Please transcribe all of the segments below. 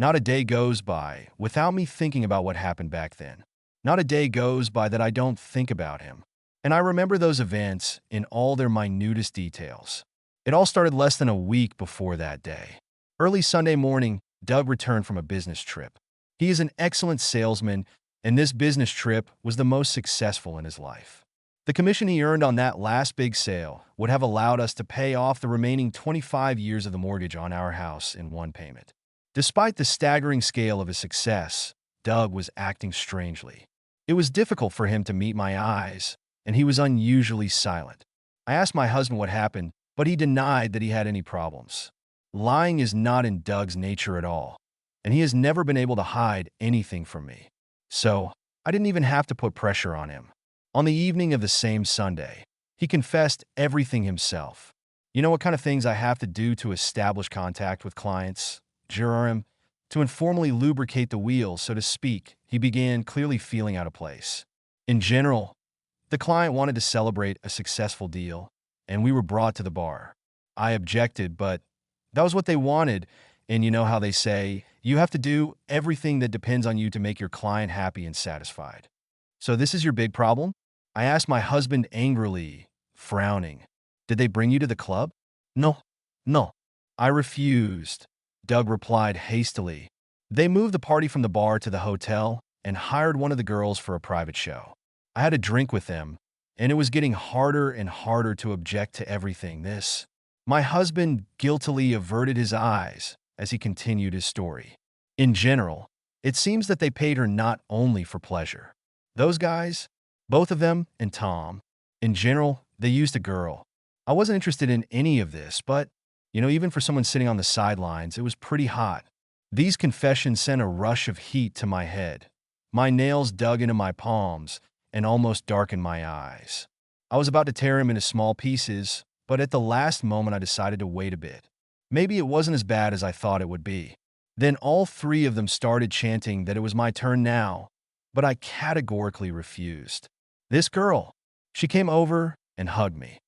Not a day goes by without me thinking about what happened back then. Not a day goes by that I don't think about him. And I remember those events in all their minutest details. It all started less than a week before that day. Early Sunday morning, Doug returned from a business trip. He is an excellent salesman, and this business trip was the most successful in his life. The commission he earned on that last big sale would have allowed us to pay off the remaining 25 years of the mortgage on our house in one payment. Despite the staggering scale of his success, Doug was acting strangely. It was difficult for him to meet my eyes, and he was unusually silent. I asked my husband what happened, but he denied that he had any problems. Lying is not in Doug's nature at all, and he has never been able to hide anything from me. So, I didn't even have to put pressure on him. On the evening of the same Sunday, he confessed everything himself. You know what kind of things I have to do to establish contact with clients? Jerem, to informally lubricate the wheels, so to speak. He began clearly feeling out of place. In general, the client wanted to celebrate a successful deal, and we were brought to the bar. I objected, but that was what they wanted, and you know how they say, you have to do everything that depends on you to make your client happy and satisfied. So this is your big problem? I asked my husband angrily, frowning. Did they bring you to the club? No, no. I refused. Doug replied hastily. They moved the party from the bar to the hotel and hired one of the girls for a private show. I had a drink with them, and it was getting harder and harder to object to everything this. My husband guiltily averted his eyes as he continued his story. In general, it seems that they paid her not only for pleasure. Those guys, both of them and Tom, in general, they used a girl. I wasn't interested in any of this, but, even for someone sitting on the sidelines, it was pretty hot. These confessions sent a rush of heat to my head. My nails dug into my palms and almost darkened my eyes. I was about to tear him into small pieces, but at the last moment I decided to wait a bit. Maybe it wasn't as bad as I thought it would be. Then all three of them started chanting that it was my turn now, but I categorically refused. This girl, she came over and hugged me.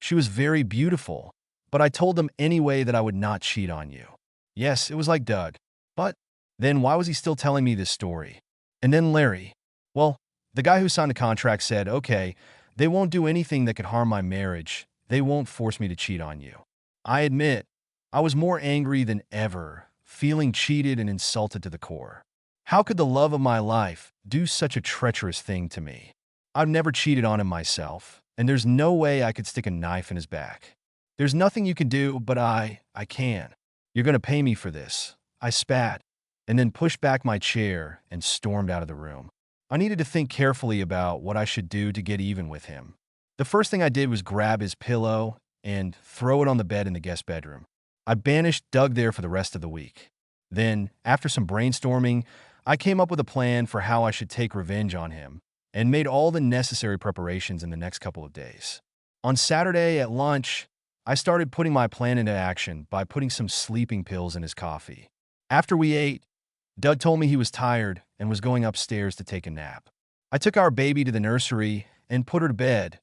She was very beautiful, but I told them anyway that I would not cheat on you. Yes, it was like Doug. But then why was he still telling me this story? And then Larry. Well, the guy who signed the contract said, okay, they won't do anything that could harm my marriage. They won't force me to cheat on you. I admit, I was more angry than ever, feeling cheated and insulted to the core. How could the love of my life do such a treacherous thing to me? I've never cheated on him myself, and there's no way I could stick a knife in his back. There's nothing you can do, but I can. You're going to pay me for this. I spat, and then pushed back my chair and stormed out of the room. I needed to think carefully about what I should do to get even with him. The first thing I did was grab his pillow and throw it on the bed in the guest bedroom. I banished Doug there for the rest of the week. Then, after some brainstorming, I came up with a plan for how I should take revenge on him and made all the necessary preparations in the next couple of days. On Saturday at lunch, I started putting my plan into action by putting some sleeping pills in his coffee. After we ate, Doug told me he was tired and was going upstairs to take a nap. I took our baby to the nursery and put her to bed.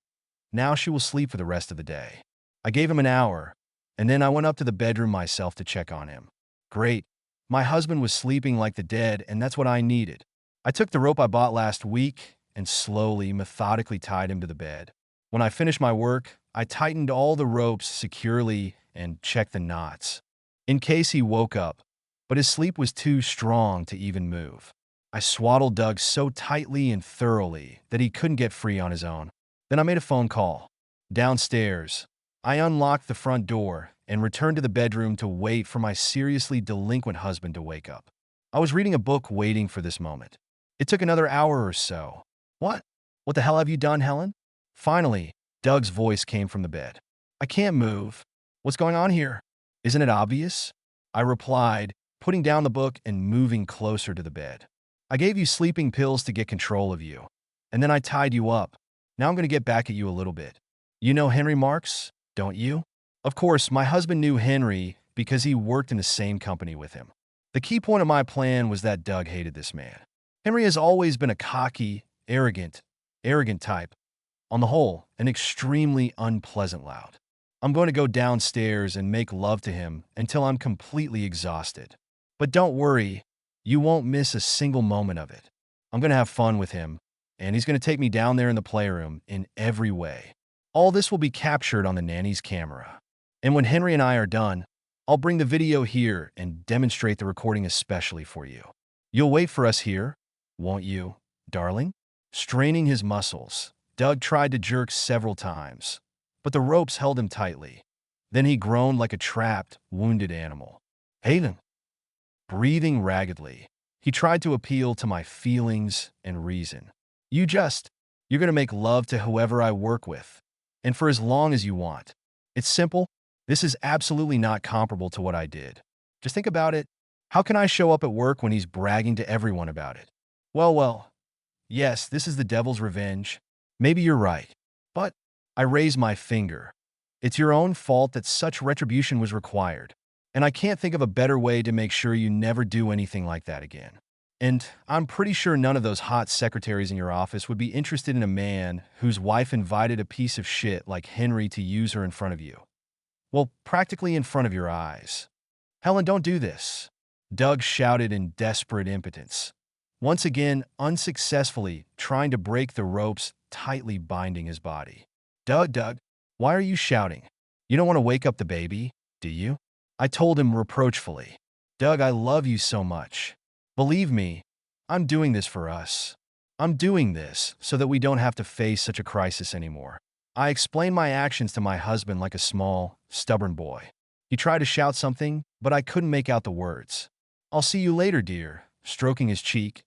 Now she will sleep for the rest of the day. I gave him an hour, and then I went up to the bedroom myself to check on him. Great. My husband was sleeping like the dead, and that's what I needed. I took the rope I bought last week and slowly, methodically tied him to the bed. When I finished my work, I tightened all the ropes securely and checked the knots, in case he woke up, but his sleep was too strong to even move. I swaddled Doug so tightly and thoroughly that he couldn't get free on his own. Then I made a phone call. Downstairs, I unlocked the front door and returned to the bedroom to wait for my seriously delinquent husband to wake up. I was reading a book waiting for this moment. It took another hour or so. What? What the hell have you done, Helen? Finally, Doug's voice came from the bed. I can't move. What's going on here? Isn't it obvious? I replied, putting down the book and moving closer to the bed. I gave you sleeping pills to get control of you, and then I tied you up. Now I'm going to get back at you a little bit. You know Henry Marks, don't you? Of course, my husband knew Henry because he worked in the same company with him. The key point of my plan was that Doug hated this man. Henry has always been a cocky, arrogant type. On the whole, an extremely unpleasant lout. I'm going to go downstairs and make love to him until I'm completely exhausted. But don't worry, you won't miss a single moment of it. I'm going to have fun with him, and he's going to take me down there in the playroom in every way. All this will be captured on the nanny's camera. And when Henry and I are done, I'll bring the video here and demonstrate the recording especially for you. You'll wait for us here, won't you, darling? Straining his muscles, Doug tried to jerk several times, but the ropes held him tightly. Then he groaned like a trapped, wounded animal. Hayden, breathing raggedly, he tried to appeal to my feelings and reason. You're going to make love to whoever I work with, and for as long as you want. It's simple. This is absolutely not comparable to what I did. Just think about it. How can I show up at work when he's bragging to everyone about it? Well, yes, this is the devil's revenge. Maybe you're right. But I raise my finger. It's your own fault that such retribution was required. And I can't think of a better way to make sure you never do anything like that again. And I'm pretty sure none of those hot secretaries in your office would be interested in a man whose wife invited a piece of shit like Henry to use her in front of you. Well, practically in front of your eyes. Helen, don't do this, Doug shouted in desperate impotence, once again unsuccessfully trying to break the ropes tightly binding his body. Doug, why are you shouting? You don't want to wake up the baby, do you? I told him reproachfully. Doug, I love you so much. Believe me, I'm doing this for us. I'm doing this so that we don't have to face such a crisis anymore. I explained my actions to my husband like a small, stubborn boy. He tried to shout something, but I couldn't make out the words. I'll see you later, dear, stroking his cheek.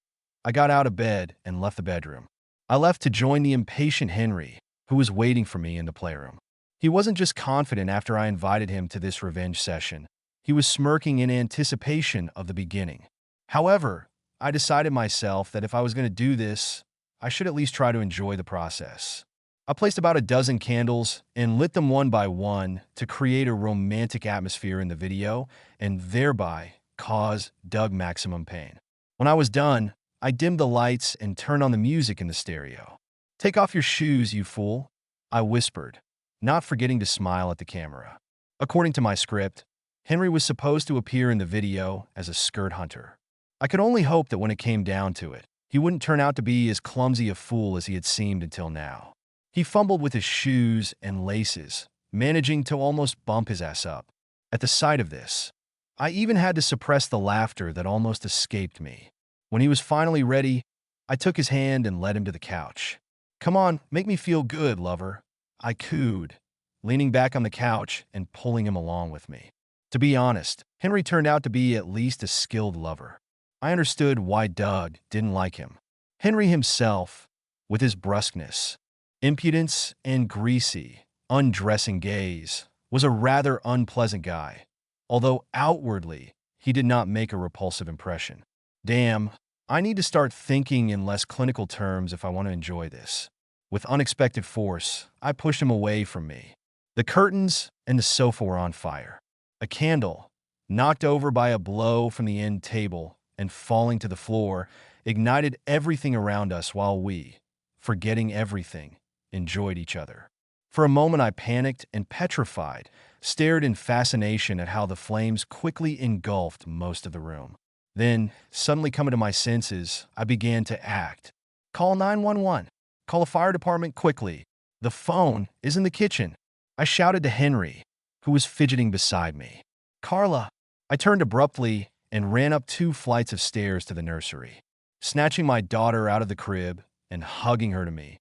I got out of bed and left the bedroom. I left to join the impatient Henry, who was waiting for me in the playroom. He wasn't just confident after I invited him to this revenge session. He was smirking in anticipation of the beginning. However, I decided myself that if I was going to do this, I should at least try to enjoy the process. I placed about a dozen candles and lit them one by one to create a romantic atmosphere in the video and thereby cause Doug maximum pain. When I was done, I dimmed the lights and turned on the music in the stereo. Take off your shoes, you fool, I whispered, not forgetting to smile at the camera. According to my script, Henry was supposed to appear in the video as a skirt hunter. I could only hope that when it came down to it, he wouldn't turn out to be as clumsy a fool as he had seemed until now. He fumbled with his shoes and laces, managing to almost bump his ass up. At the sight of this, I even had to suppress the laughter that almost escaped me. When he was finally ready, I took his hand and led him to the couch. Come on, make me feel good, lover, I cooed, leaning back on the couch and pulling him along with me. To be honest, Henry turned out to be at least a skilled lover. I understood why Doug didn't like him. Henry himself, with his brusqueness, impudence, and greasy, undressing gaze, was a rather unpleasant guy, although outwardly he did not make a repulsive impression. Damn, I need to start thinking in less clinical terms if I want to enjoy this. With unexpected force, I pushed him away from me. The curtains and the sofa were on fire. A candle, knocked over by a blow from the end table and falling to the floor, ignited everything around us while we, forgetting everything, enjoyed each other. For a moment I panicked and petrified, stared in fascination at how the flames quickly engulfed most of the room. Then, suddenly coming to my senses, I began to act. Call 911. Call a fire department quickly. The phone is in the kitchen. I shouted to Henry, who was fidgeting beside me. Carla. I turned abruptly and ran up 2 flights of stairs to the nursery. Snatching my daughter out of the crib and hugging her to me,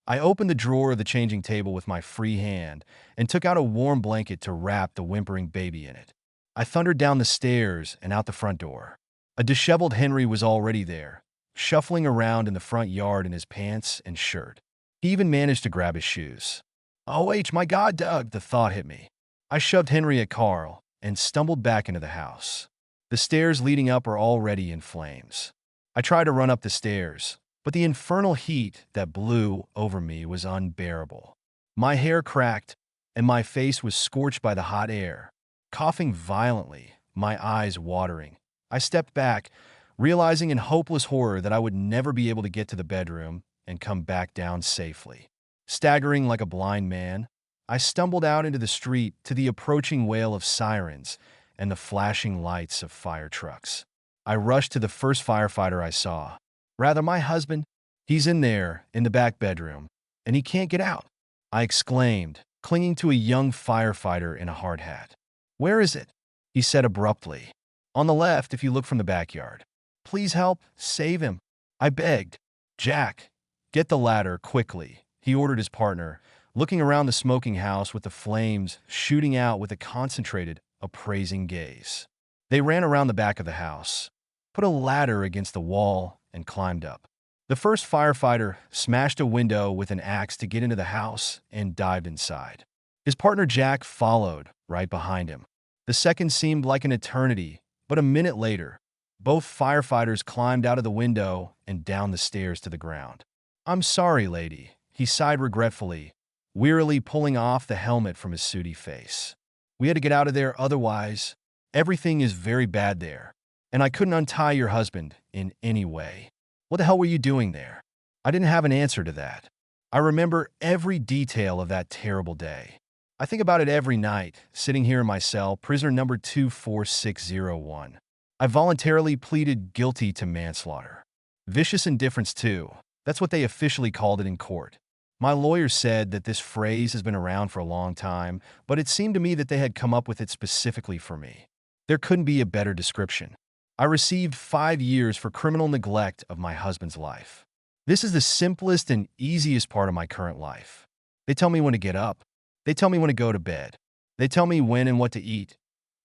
I opened the drawer of the changing table with my free hand and took out a warm blanket to wrap the whimpering baby in it. I thundered down the stairs and out the front door. A disheveled Henry was already there, shuffling around in the front yard in his pants and shirt. He even managed to grab his shoes. Oh, my God, Doug, the thought hit me. I shoved Henry at Carl and stumbled back into the house. The stairs leading up are already in flames. I tried to run up the stairs, but the infernal heat that blew over me was unbearable. My hair cracked, and my face was scorched by the hot air. Coughing violently, my eyes watering, I stepped back, realizing in hopeless horror that I would never be able to get to the bedroom and come back down safely. Staggering like a blind man, I stumbled out into the street to the approaching wail of sirens and the flashing lights of fire trucks. I rushed to the first firefighter I saw. Rather, my husband. He's in there, in the back bedroom, and he can't get out, I exclaimed, clinging to a young firefighter in a hard hat. Where is it? He said abruptly. On the left, if you look from the backyard. Please help, save him, I begged. Jack, get the ladder quickly, he ordered his partner, looking around the smoking house with the flames shooting out with a concentrated, appraising gaze. They ran around the back of the house, put a ladder against the wall, and climbed up. The first firefighter smashed a window with an axe to get into the house and dived inside. His partner Jack followed, right behind him. The second seemed like an eternity, but a minute later, both firefighters climbed out of the window and down the stairs to the ground. I'm sorry, lady, he sighed regretfully, wearily pulling off the helmet from his sooty face. We had to get out of there otherwise. Everything is very bad there, and I couldn't untie your husband in any way. What the hell were you doing there? I didn't have an answer to that. I remember every detail of that terrible day. I think about it every night, sitting here in my cell, prisoner number 24601. I voluntarily pleaded guilty to manslaughter. Vicious indifference, too. That's what they officially called it in court. My lawyer said that this phrase has been around for a long time, but it seemed to me that they had come up with it specifically for me. There couldn't be a better description. I received 5 years for criminal neglect of my husband's life. This is the simplest and easiest part of my current life. They tell me when to get up. They tell me when to go to bed. They tell me when and what to eat,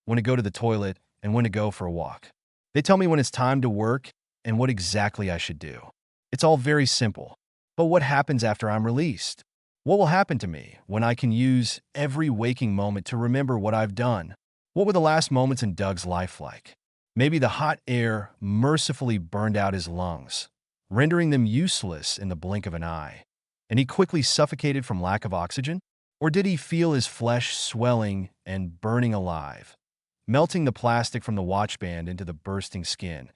when to go to the toilet, and when to go for a walk. They tell me when it's time to work and what exactly I should do. It's all very simple. But what happens after I'm released? What will happen to me when I can use every waking moment to remember what I've done? What were the last moments in Doug's life like? Maybe the hot air mercifully burned out his lungs, rendering them useless in the blink of an eye, and he quickly suffocated from lack of oxygen? Or did he feel his flesh swelling and burning alive, melting the plastic from the watch band into the bursting skin,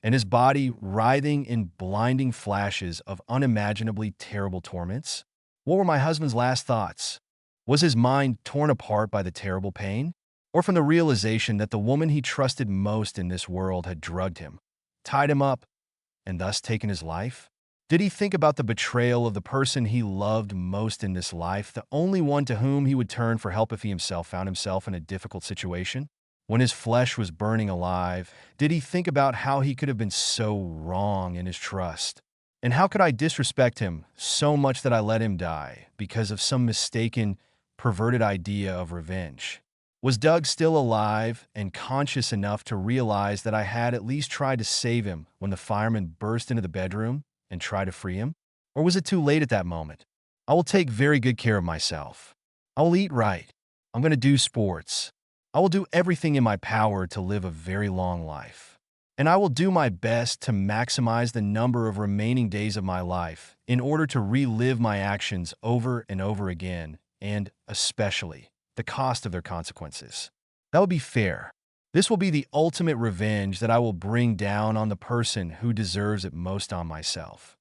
and his body writhing in blinding flashes of unimaginably terrible torments? What were my husband's last thoughts? Was his mind torn apart by the terrible pain? Or from the realization that the woman he trusted most in this world had drugged him, tied him up, and thus taken his life? Did he think about the betrayal of the person he loved most in this life, the only one to whom he would turn for help if he himself found himself in a difficult situation? When his flesh was burning alive, did he think about how he could have been so wrong in his trust? And how could I disrespect him so much that I let him die because of some mistaken, perverted idea of revenge? Was Doug still alive and conscious enough to realize that I had at least tried to save him when the fireman burst into the bedroom and tried to free him? Or was it too late at that moment? I will take very good care of myself. I will eat right. I'm going to do sports. I will do everything in my power to live a very long life. And I will do my best to maximize the number of remaining days of my life in order to relive my actions over and over again, and especially the cost of their consequences. That will be fair. This will be the ultimate revenge that I will bring down on the person who deserves it most, on myself.